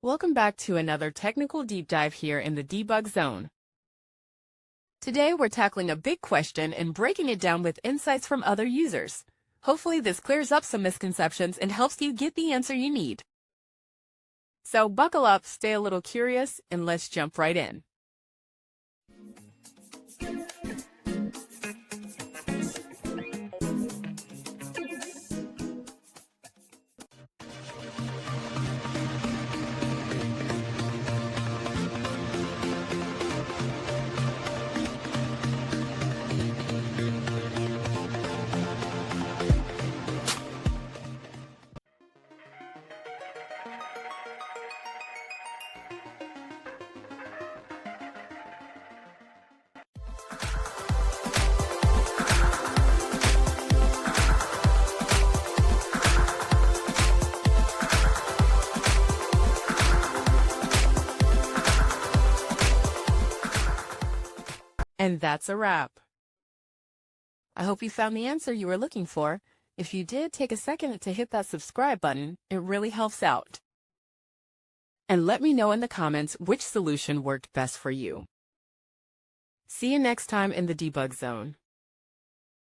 Welcome back to another technical deep dive here in the debug zone. Today we're tackling a big question and breaking it down with insights from other users. Hopefully this clears up some misconceptions and helps you get the answer you need. So buckle up, stay a little curious, and let's jump right in. And that's a wrap. I hope you found the answer you were looking for. If you did, take a second to hit that subscribe button. It really helps out. And let me know in the comments which solution worked best for you. See you next time in the debug zone.